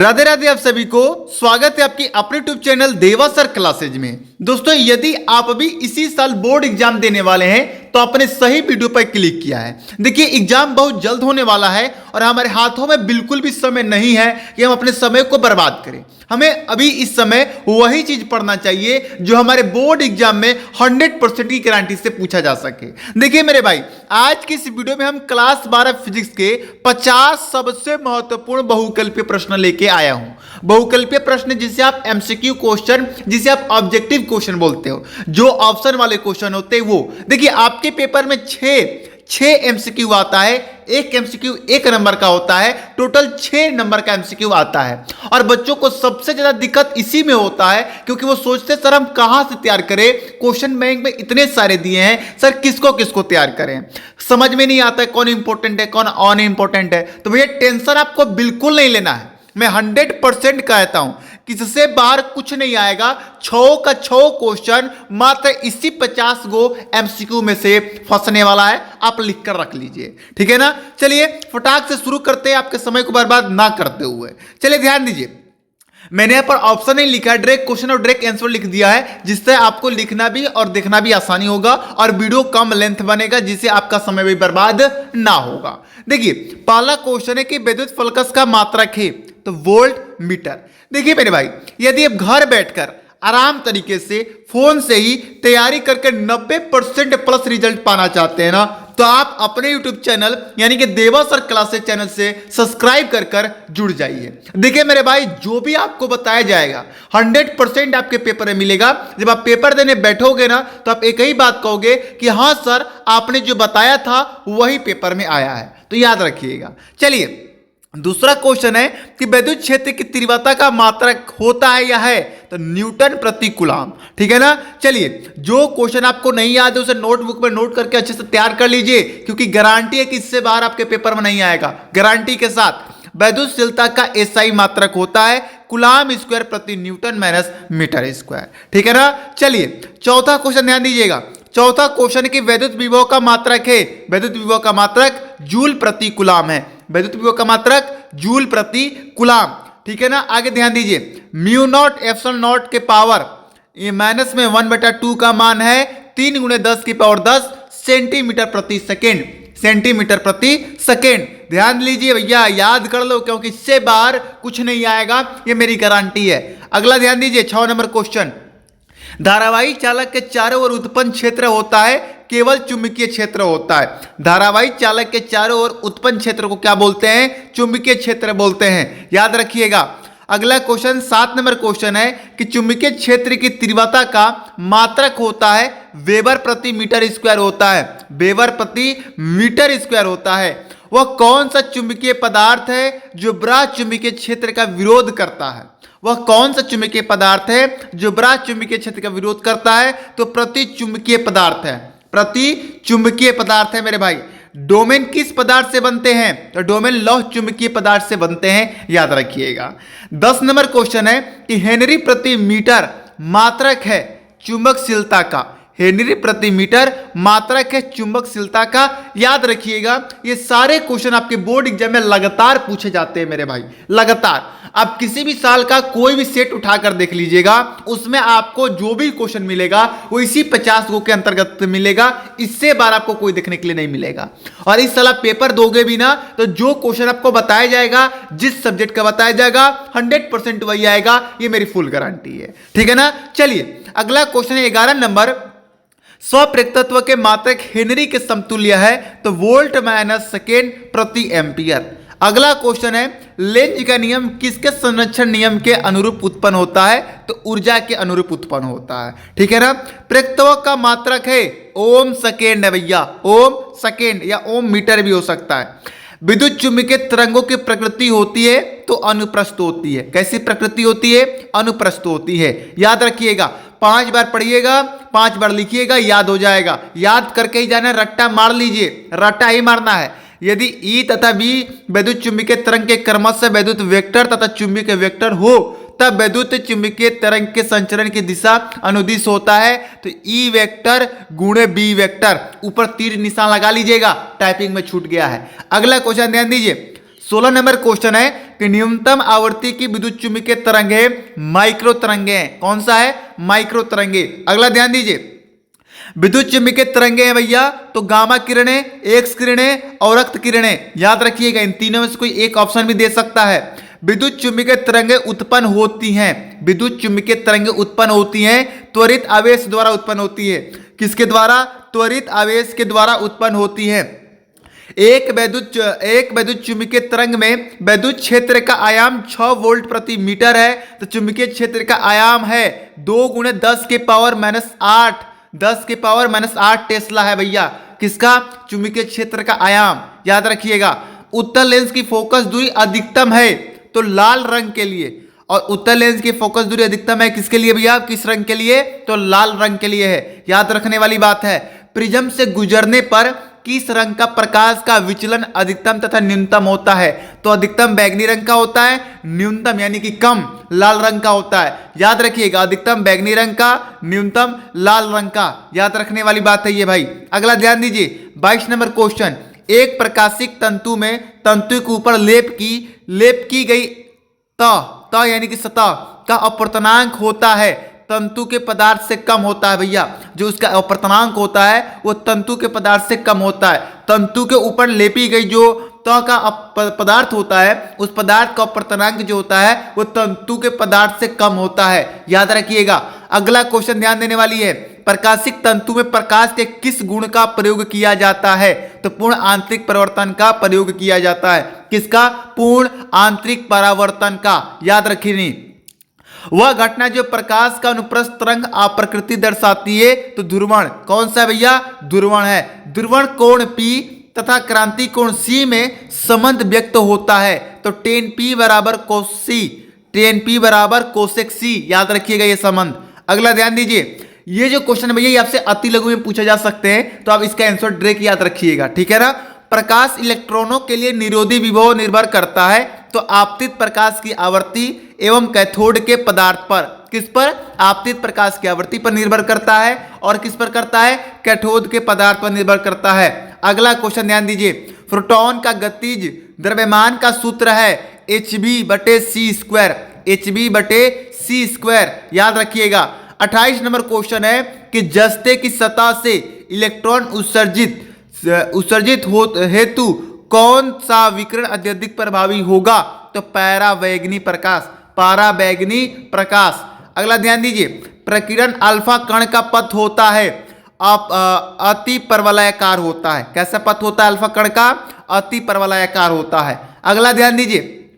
राधे राधे आप सभी को स्वागत है आपकी अपने यूट्यूब चैनल देवा सर क्लासेज में। दोस्तों यदि आप अभी इसी साल बोर्ड एग्जाम देने वाले हैं तो आपने सही वीडियो पर क्लिक किया है। देखिए एग्जाम बहुत जल्द होने वाला है और हमारे हाथों में बिल्कुल भी समय नहीं है कि हम अपने समय को बर्बाद करें। हमें अभी इस समय वही चीज पढ़ना चाहिए जो हमारे बोर्ड एग्जाम में 100% की गारंटी से पूछा जा सके। देखिए मेरे भाई, आज की इस वीडियो में हम क्लास 12 फिजिक्स के 50 सबसे महत्वपूर्ण बहुकल्पीय प्रश्न लेके आया हूं। बहुकल्पीय प्रश्न जिसे आप एमसीक्यू क्वेश्चन, जिसे आप ऑब्जेक्टिव क्वेश्चन बोलते हो, जो ऑप्शन वाले क्वेश्चन होते हैं वो। देखिए आपके पेपर में 6 एमसीक्यू आता है, एक एमसीक्यू 1 नंबर का होता है, टोटल 6 नंबर का एमसीक्यू आता है। और बच्चों को सबसे ज्यादा दिक्कत इसी में होता है क्योंकि वो सोचते सर हम कहां से तैयार करें, क्वेश्चन बैंक में इतने सारे दिए हैं, सर किसको किसको तैयार करें, समझ में नहीं आता है कौन इंपॉर्टेंट है कौन अन इंपॉर्टेंट है। तो भैया टेंशन आपको बिल्कुल नहीं लेना है। मैं 100% कहता हूं किससे बाहर कुछ नहीं आएगा। 6 का 6 क्वेश्चन मात्र इसी 50 गो एमसीक्यू में से फंसने वाला है, आप लिख कर रख लीजिए, ठीक है ना। चलिए फटाक से शुरू करते हैं आपके समय को बर्बाद ना करते हुए। चलिए ध्यान दीजिए, मैंने यहाँ पर ऑप्शन नहीं लिखा है, डायरेक्ट क्वेश्चन और डायरेक्ट आंसर लिख दिया है जिससे आपको लिखना भी और देखना भी आसानी होगा और वीडियो कम लेंथ बनेगा जिससे आपका समय भी बर्बाद ना होगा। देखिए पहला क्वेश्चन है कि विद्युत फलकस का मात्रक है तो वोल्ट मीटर। देखिए मेरे भाई, यदि आप घर बैठकर आराम तरीके से फोन से ही तैयारी करके 90% प्लस रिजल्ट पाना चाहते हैं ना, तो आप अपने YouTube चैनल यानी कि देवा सर क्लासेस चैनल से सब्सक्राइब कर जुड़ जाइए। देखिए मेरे भाई, जो भी आपको बताया जाएगा 100% आपके पेपर में मिलेगा। जब आप पेपर देने बैठोगे ना तो आप एक ही बात कहोगे कि हाँ सर आपने जो बताया था वही पेपर में आया है, तो याद रखिएगा। चलिए दूसरा क्वेश्चन है कि विद्युत क्षेत्र की तीव्रता का मात्रक होता है या है तो न्यूटन प्रति कूलम, ठीक है ना। चलिए जो क्वेश्चन आपको नहीं याद है उसे नोटबुक में नोट करके अच्छे से तैयार कर लीजिए क्योंकि गारंटी है कि इससे बाहर आपके पेपर में नहीं आएगा। गारंटी के साथ विद्युतशीलता का एसआई मात्रक होता है कूलम स्क्वायर प्रति न्यूटन माइनस मीटर स्क्वायर, ठीक है ना। चलिए चौथा क्वेश्चन ध्यान दीजिएगा। चौथा क्वेश्चन की विद्युत विभव का मात्रक है, विद्युत विभव का मात्रक जूल प्रति कूलम है, विद्युत विभव का मात्रक जूल प्रति कूलम, ठीक है ना। आगे ध्यान दीजिए, म्यू नॉट एप्सिलॉन नॉट के पावर ये माइनस में 1/2 का मान है 3 × 10 की पावर 10 सेंटीमीटर प्रति सेकेंड, सेंटीमीटर प्रति सेकेंड। ध्यान लीजिए भैया, याद कर लो क्योंकि इससे बाहर कुछ नहीं आएगा, ये मेरी गारंटी है। अगला ध्यान दीजिए 6 नंबर क्वेश्चन, धारावाही चालक के चारों ओर उत्पन्न क्षेत्र होता है केवल चुंबकीय क्षेत्र होता है। धारावाही चालक के चारों ओर उत्पन्न क्षेत्र को क्या बोलते हैं? चुंबकीय क्षेत्र बोलते हैं, याद रखिएगा। अगला क्वेश्चन 7 नंबर क्वेश्चन है कि चुंबकीय क्षेत्र की तीव्रता का मात्रक होता है वेबर प्रति मीटर स्क्वायर होता है, वेबर प्रति मीटर स्क्वायर होता है। वह कौन सा चुंबकीय पदार्थ है जो बड़ा चुंबकीय क्षेत्र का विरोध करता है? वह कौन सा चुंबकीय पदार्थ है जो बड़ा चुंबकीय क्षेत्र का विरोध करता है? तो प्रति चुंबकीय पदार्थ है, प्रति चुंबकीय पदार्थ है मेरे भाई। डोमेन किस पदार्थ से बनते हैं? तो डोमेन लौह चुंबकीय पदार्थ से बनते हैं, याद रखिएगा। 10 नंबर क्वेश्चन है कि हेनरी प्रति मीटर मात्रक है चुंबकशीलता का, हेनरी प्रति मीटर मात्रक है चुंबकशीलता का, याद रखिएगा। ये सारे क्वेश्चन आपके बोर्ड एग्जाम में लगातार पूछे जाते हैं मेरे भाई, लगातार। आप किसी भी साल का कोई भी सेट उठाकर देख लीजिएगा, उसमें आपको जो भी क्वेश्चन मिलेगा वो इसी 50 गो के अंतर्गत मिलेगा, इससे बार आपको कोई देखने के लिए नहीं मिलेगा। और इस साल आप पेपर दोगे भी ना तो जो क्वेश्चन आपको बताया जाएगा, जिस सब्जेक्ट का बताया जाएगा 100% वही आएगा, ये मेरी फुल गारंटी है, ठीक है ना। चलिए अगला क्वेश्चन है 11 नंबर, स्वप्रेरकत्व के मात्रक हेनरी के समतुल्य है तो वोल्ट माइनस सेकेंड प्रति एम्पियर। अगला क्वेश्चन है लेंज का नियम किसके संरक्षण नियम के अनुरूप उत्पन्न होता है? तो ऊर्जा के अनुरूप उत्पन्न होता है, ठीक है ना। प्रेरकत्व का मात्रक है ओम सेकेंड है भैया, ओम सेकेंड या ओम मीटर भी हो सकता है। विद्युत चुंबकीय तरंगों की प्रकृति होती है तो अनुप्रस्थ होती है। कैसी प्रकृति होती है? अनुप्रस्थ होती है, याद रखिएगा। 5 बार पढ़िएगा, 5 बार लिखिएगा, याद हो जाएगा। याद करके ही जाना, रट्टा मार लीजिए, रट्टा ही मारना है। यदि ई तथा बी विद्युत चुंबकीय तरंग के क्रमशः विद्युत वेक्टर तथा चुंबकीय वेक्टर हो तब विद्युत चुंबकीय तरंग के संचरण की दिशा अनुदिश होता है तो ई वेक्टर गुणे बी वेक्टर, ऊपर तीर निशान लगा लीजिएगा, टाइपिंग में छूट गया है। अगला क्वेश्चन ध्यान दीजिए, 16 नंबर क्वेश्चन है कि न्यूनतम आवृत्ति की विद्युत चुम्बकीय तरंगे माइक्रो तरंगे हैं। कौन सा है? माइक्रो तरंगे। अगला ध्यान दीजिए, विद्युत चुम्बकीय तरंगे हैं भैया तो गामा किरणें, एक्स किरणें और रक्त किरणें। याद रखिएगा, इन तीनों में से कोई एक ऑप्शन भी दे सकता है। विद्युत चुम्बकीय तरंगे उत्पन्न होती हैं, विद्युत चुम्बकीय तरंगे उत्पन्न होती हैं त्वरित आवेश द्वारा उत्पन्न होती है। किसके द्वारा? त्वरित आवेश के द्वारा उत्पन्न होती है। एक वैद्युत चुम्बकीय तरंग में वैद्युत क्षेत्र का आयाम 6 वोल्ट प्रति मीटर है, तो चुम्बकीय क्षेत्र का आयाम है 2 × 10 के पावर -8, 10 के पावर -8 टेस्ला है भैया। किसका? चुंबकीय क्षेत्र का आयाम। याद रखिएगा, उत्तल लेंस की फोकस दूरी अधिकतम है तो लाल रंग के लिए, और उत्तल लेंस की फोकस दूरी अधिकतम है किसके लिए भैया? किस रंग के लिए? तो लाल रंग के लिए है। याद रखने वाली बात है। प्रिज्म से गुजरने पर किस रंग का प्रकाश का विचलन अधिकतम तथा न्यूनतम होता है? तो अधिकतम बैंगनी रंग का होता है, न्यूनतम यानी कि कम लाल रंग का होता है। याद रखिएगा, अधिकतम बैंगनी रंग का, न्यूनतम लाल रंग का। याद रखने वाली बात है ये भाई। अगला ध्यान दीजिए, 22 नंबर क्वेश्चन, एक प्रकाशिक तंतु में तंतु के ऊपर लेप की गई त यानी कि सतह का अपवर्तनांक होता है तंतु के पदार्थ से कम होता है भैया। जो उसका अपवर्तनांक होता है वो तंतु के पदार्थ से कम होता है। तंतु के ऊपर लेपी गई जो त का पदार्थ होता है, उस पदार्थ का अपवर्तनांक जो होता है वो तंतु के पदार्थ से कम होता है। याद रखिएगा। अगला क्वेश्चन ध्यान देने वाली है, प्रकाशिक तंतु में प्रकाश के किस गुण का प्रयोग किया जाता है? तो पूर्ण आंतरिक परावर्तन का प्रयोग किया जाता है। किसका? पूर्ण आंतरिक परावर्तन का। याद रखिए, वह घटना जो प्रकाश का अनुप्रस्थ तरंग आप्रकृति दर्शाती है तो ध्रुवण। कौन सा भैया? ध्रुवण है। ध्रुवण कोण P तथा क्रांति कोण C में संबंध व्यक्त होता है तो tan P बराबर cos C, tan P बराबर cosec C। याद रखिएगा ये संबंध। अगला ध्यान दीजिए, ये जो क्वेश्चन भैया ये आपसे अति लघु में पूछा जा सकते हैं, तो आप इसका आंसर डायरेक्ट याद रखिएगा, ठीक है ना। प्रकाश इलेक्ट्रॉनों के लिए निरोधी विभव निर्भर करता है तो आपतित प्रकाश की आवृत्ति एवं कैथोड के पदार्थ पर। किस पर? आपतित प्रकाश की आवृत्ति पर निर्भर करता है और किस पर करता है? कैथोड के पदार्थ पर निर्भर करता है। अगला क्वेश्चन ध्यान दीजिए, प्रोटॉन का गतिज द्रव्यमान का सूत्र है hb/c², hb/c²। याद रखिएगा। 28 नंबर क्वेश्चन है कि जस्ते की सतह से इलेक्ट्रॉन उत्सर्जित हेतु कौन सा विकिरण अत्यधिक प्रभावी होगा? तो परावैंगनी प्रकाश, परावैंगनी प्रकाश। अगला ध्यान दीजिए, प्रकीर्णन अल्फा कण का पथ होता है अति परवलयाकार होता है। कैसा पथ होता है अल्फा कण का? अति परवलयाकार होता है। अगला ध्यान दीजिए,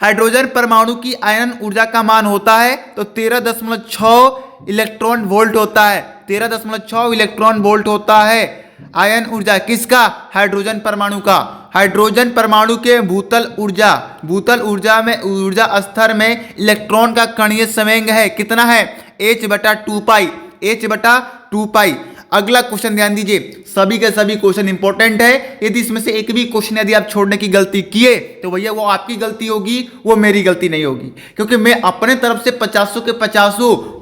हाइड्रोजन परमाणु की आयन ऊर्जा का मान होता है तो 13.6 इलेक्ट्रॉन वोल्ट होता है, 13.6 इलेक्ट्रॉन वोल्ट होता है आयन ऊर्जा। किसका? हाइड्रोजन परमाणु का। हाइड्रोजन परमाणु के भूतल ऊर्जा में ऊर्जा स्तर में इलेक्ट्रॉन का कणीय संवेग है कितना है? h/2π। अगला क्वेश्चन ध्यान दीजिए, सभी के सभी क्वेश्चन इंपॉर्टेंट है। यदि इसमें से एक भी क्वेश्चन यदि आप छोड़ने की गलती किए तो भैया वो आपकी गलती होगी, वो मेरी गलती नहीं होगी, क्योंकि मैं अपने तरफ से 50 के 50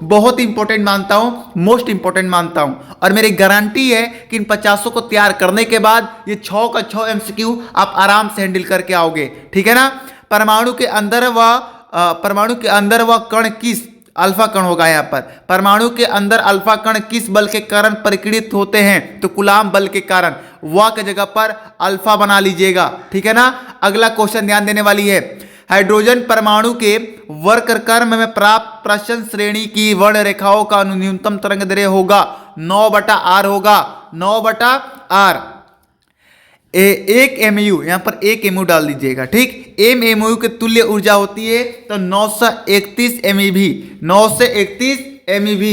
बहुत इंपॉर्टेंट मानता हूँ, मोस्ट इंपॉर्टेंट मानता हूँ। और मेरी गारंटी है कि इन 50 को तैयार करने के बाद ये 6 का 6 MCQ आप आराम से हैंडल करके आओगे, ठीक है ना। परमाणु के अंदर वह कण किस अल्फा कण होगा यहाँ पर। परमाणु के अंदर अल्फा कण किस बल के कारण परिक्रीडित होते हैं? तो कूलाम बल के कारण। वा के जगह पर अल्फा बना लीजिएगा, ठीक है ना। अगला क्वेश्चन ध्यान देने वाली है, हाइड्रोजन परमाणु के वर्गक्रम में प्राप्त प्रश्न श्रेणी की वर्ण रेखाओं का न्यूनतम तरंगदैर्घ्य होगा 9/r होगा, 9/r। 1 MU, यहाँ पर 1 MU डाल दीजिएगा, ठीक। MU के तुल्य ऊर्जा होती है तो 931 MeV, 931 MeV।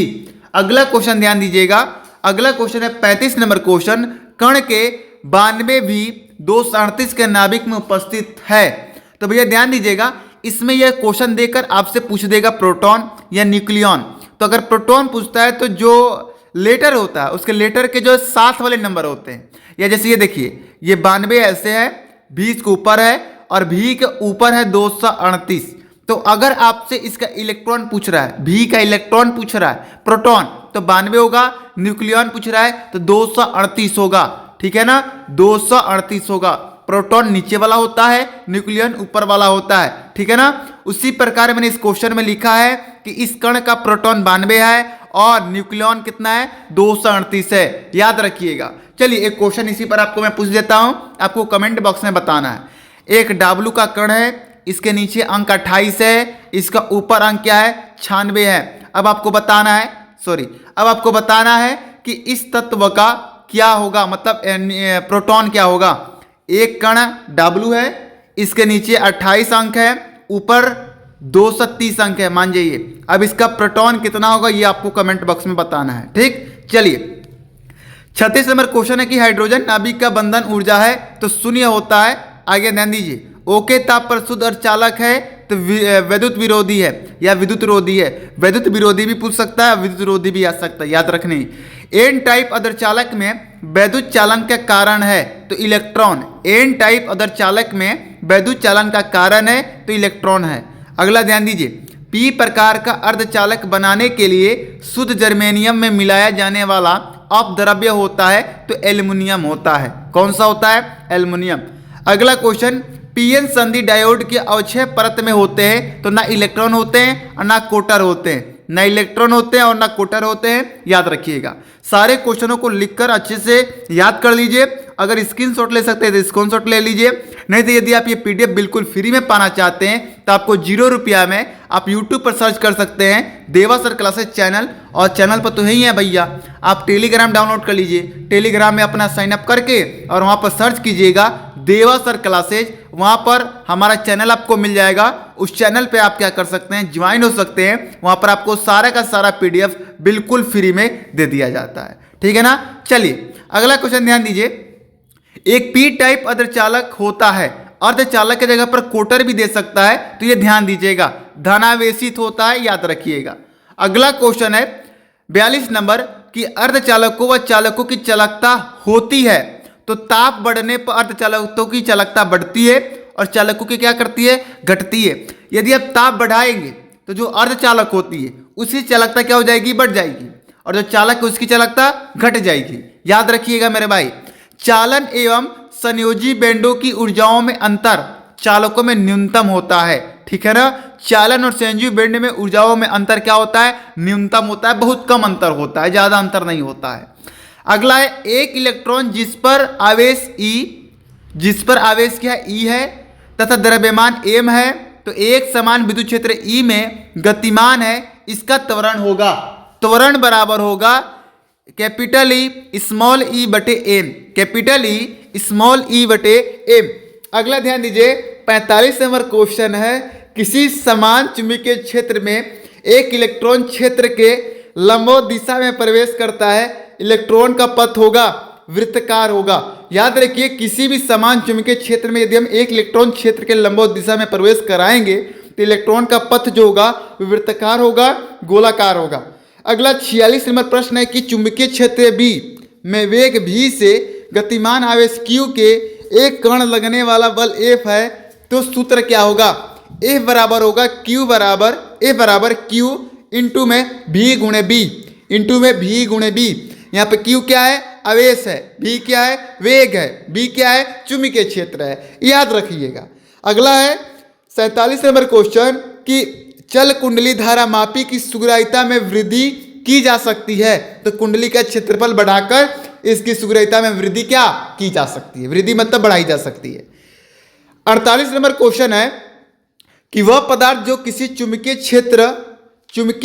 अगला क्वेश्चन ध्यान दीजिएगा, अगला क्वेश्चन है 35 नंबर क्वेश्चन, कण के 92 भी 238 के नाभिक में उपस्थित है। तो भैया ध्यान दीजिएगा, इसमें यह क्वेश्चन देकर आपसे पूछ देगा प्रोटॉन या न्यूक्लियॉन। तो अगर प्रोटॉन पूछता है तो जो लेटर होता है उसके लेटर के जो साथ वाले नंबर होते हैं, या जैसे ये देखिए ये 92 ऐसे है, 20 के ऊपर है और V के ऊपर है 238। तो अगर आपसे इसका इलेक्ट्रॉन पूछ रहा है, V का इलेक्ट्रॉन पूछ रहा है प्रोटॉन तो 92 होगा, न्यूक्लियॉन पूछ रहा है तो 238 होगा, ठीक है ना, 238 होगा। प्रोटॉन नीचे वाला होता है, न्यूक्लियन ऊपर वाला होता है, ठीक है ना। उसी प्रकार मैंने इस क्वेश्चन में लिखा है कि इस कण का प्रोटॉन 92 है और न्यूक्लियन कितना है, 238 है, याद रखिएगा। चलिए एक क्वेश्चन इसी पर आपको मैं पूछ देता हूं, आपको कमेंट बॉक्स में बताना है। एक W का कण है, इसके नीचे अंक 28 है, इसका ऊपर अंक क्या है, 96 है। अब आपको बताना है कि इस तत्व का क्या होगा, मतलब प्रोटॉन क्या होगा। एक कण W है, इसके नीचे 28 अंक है, ऊपर 230 अंक है, मान जाइए। अब इसका प्रोटॉन कितना होगा ये आपको कमेंट बॉक्स में बताना है, ठीक। चलिए 36 नंबर क्वेश्चन है कि हाइड्रोजन नाभिक का बंधन ऊर्जा है तो शून्य होता है। आगे ध्यान दीजिए, ओके ताप पर शुद्ध अर्धचालक है तो विद्युत विरोधी है या विद्युत रोधी है। विद्युत विरोधी भी पूछ सकता है, विद्युत रोधी भी आ सकता है, याद रखने। एन टाइप अर्धचालक में वैद्युत चालन का कारण है तो इलेक्ट्रॉन। एन टाइप अर्धचालक में वैद्युत चालन का कारण है तो इलेक्ट्रॉन है। अगला ध्यान दीजिए, पी प्रकार का अर्धचालक बनाने के लिए शुद्ध जर्मेनियम में मिलाया जाने वाला अपद्रव्य होता है तो एल्युमिनियम होता है। कौन सा होता है, एल्युमिनियम। अगला क्वेश्चन, पीएन संधि डायोड के अवक्षय परत में होते हैं तो ना इलेक्ट्रॉन होते हैं और ना कोटर होते हैं, ना इलेक्ट्रॉन होते हैं और ना कोटर होते हैं, याद रखिएगा। सारे क्वेश्चनों को लिखकर अच्छे से याद कर लीजिए। अगर स्क्रीनशॉट ले सकते हैं तो स्क्रीनशॉट ले लीजिए, नहीं तो यदि आप ये पीडीएफ बिल्कुल फ्री में पाना चाहते हैं तो आपको 0 रुपया में आप यूट्यूब पर सर्च कर सकते हैं देवा सर क्लासेज चैनल, और चैनल पर तो ही है भैया। आप टेलीग्राम डाउनलोड कर लीजिए, टेलीग्राम में अपना साइन अप करके और वहाँ पर सर्च कीजिएगा देवा सर क्लासेज, वहाँ पर हमारा चैनल आपको मिल जाएगा। उस चैनल पे आप क्या कर सकते हैं, ज्वाइन हो सकते हैं। वहाँ पर आपको सारा का सारा पीडीएफ बिल्कुल फ्री में दे दिया जाता है, ठीक है ना। चलिए अगला क्वेश्चन ध्यान दीजिए, एक पी टाइप अर्धचालक होता है, अर्धचालक की जगह पर कोटर भी दे सकता है, तो ये ध्यान दीजिएगा, धनावेशित होता है, याद रखिएगा। अगला क्वेश्चन है 42 नंबर कि अर्धचालकों व चालकों की चालकता होती है तो ताप बढ़ने पर अर्धचालकों की चालकता बढ़ती है और चालकों की क्या करती है, घटती है। यदि आप ताप बढ़ाएंगे तो जो अर्धचालक होती है उसकी चालकता क्या हो जाएगी, बढ़ जाएगी, और जो चालक है उसकी चालकता घट जाएगी, याद रखिएगा मेरे भाई। चालन एवं संयोजी बैंडों की ऊर्जाओं में अंतर चालकों में न्यूनतम होता है, ठीक है ना। चालन और संयोजी बैंड में ऊर्जाओं में अंतर क्या होता है, न्यूनतम होता है, बहुत कम अंतर होता है, ज्यादा अंतर नहीं होता है। अगला है एक इलेक्ट्रॉन जिस पर आवेश क्या ई है तथा द्रव्यमान m है तो एक समान विद्युत क्षेत्र E में गतिमान है, इसका त्वरण होगा, त्वरण बराबर होगा कैपिटल ई स्मॉल ई बटे एम, कैपिटल ई स्मॉल ई बटे एम। अगला ध्यान दीजिए 45 नंबर क्वेश्चन है, किसी समान चुंबकीय क्षेत्र में एक इलेक्ट्रॉन क्षेत्र के लंबवत दिशा में प्रवेश करता है, इलेक्ट्रॉन का पथ होगा वृत्तकार होगा। याद रखिए किसी भी समान चुंबकीय क्षेत्र में यदि हम एक इलेक्ट्रॉन क्षेत्र के लंबवत दिशा में प्रवेश कराएंगे तो इलेक्ट्रॉन का पथ जो होगा वो वृत्तकार होगा, गोलाकार होगा। अगला 46 नंबर प्रश्न है कि चुंबकीय क्षेत्र B में वेग v से गतिमान आवेश q के एक कण लगने वाला बल F है तो सूत्र क्या होगा, F बराबर होगा F बराबर Q इंटू में V गुणे B, इंटू में V गुणे B। यहाँ पे Q क्या है, आवेश है, V क्या है, वेग है, B क्या है, चुंबकीय क्षेत्र है, याद रखिएगा। अगला है 47 नंबर क्वेश्चन कि चल कुंडली धारा मापी की सुग्राहिता में वृद्धि की जा सकती है तो कुंडली का क्षेत्रफल बढ़ाकर इसकी सुग्राहिता में वृद्धि क्या की जा सकती है, वृद्धि मतलब बढ़ाई जा सकती है। 48 नंबर क्वेश्चन है कि वह पदार्थ जो किसी चुंबकीय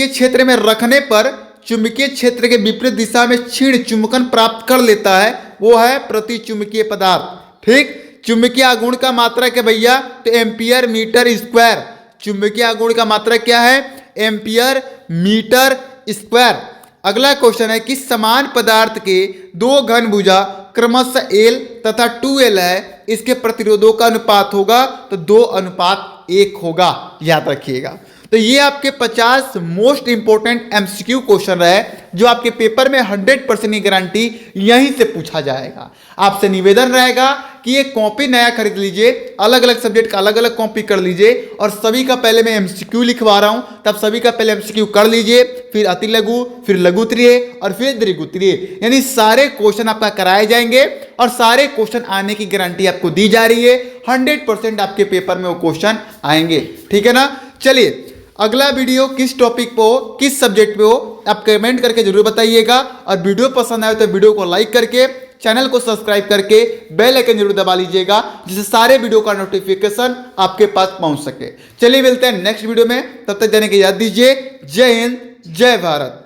क्षेत्र में रखने पर चुंबकीय क्षेत्र के विपरीत दिशा में क्षीण चुंबकन प्राप्त कर लेता है वो है प्रतिचुंबकीय पदार्थ, ठीक। चुंबकीय आघूर्ण का मात्रक है भैया तो एम्पियर मीटर स्क्वायर, चुंबकीय आघूर्ण का मात्रक क्या है, एम्पियर मीटर स्क्वायर। अगला क्वेश्चन है कि समान पदार्थ के दो घन भुजा क्रमशः L तथा 2L है, इसके प्रतिरोधों का अनुपात होगा तो 2:1 होगा, याद रखिएगा। तो ये आपके 50 मोस्ट इंपोर्टेंट एमसीक्यू क्वेश्चन रहे जो आपके पेपर में 100% की गारंटी यहीं से पूछा जाएगा। आपसे निवेदन रहेगा कि ये कॉपी नया खरीद लीजिए, अलग अलग सब्जेक्ट का अलग अलग कॉपी कर लीजिए, और सभी का पहले मैं एमसीक्यू लिखवा रहा हूं तब सभी का पहले एमसीक्यू कर लीजिए, फिर अति लघु, फिर लघु तृतीय और फिर दीर्घ तृतीय, यानी सारे क्वेश्चन आपका कराए जाएंगे और सारे क्वेश्चन आने की गारंटी आपको दी जा रही है। 100% आपके पेपर में वो क्वेश्चन आएंगे, ठीक है ना। चलिए अगला वीडियो किस टॉपिक पे हो, किस सब्जेक्ट पे हो, आप कमेंट करके जरूर बताइएगा। और वीडियो पसंद आए तो वीडियो को लाइक करके, चैनल को सब्सक्राइब करके बेल आइकन जरूर दबा लीजिएगा, जिससे सारे वीडियो का नोटिफिकेशन आपके पास पहुंच सके। चलिए मिलते हैं नेक्स्ट वीडियो में, तब तक देने की याद दीजिए। जय हिंद, जय भारत।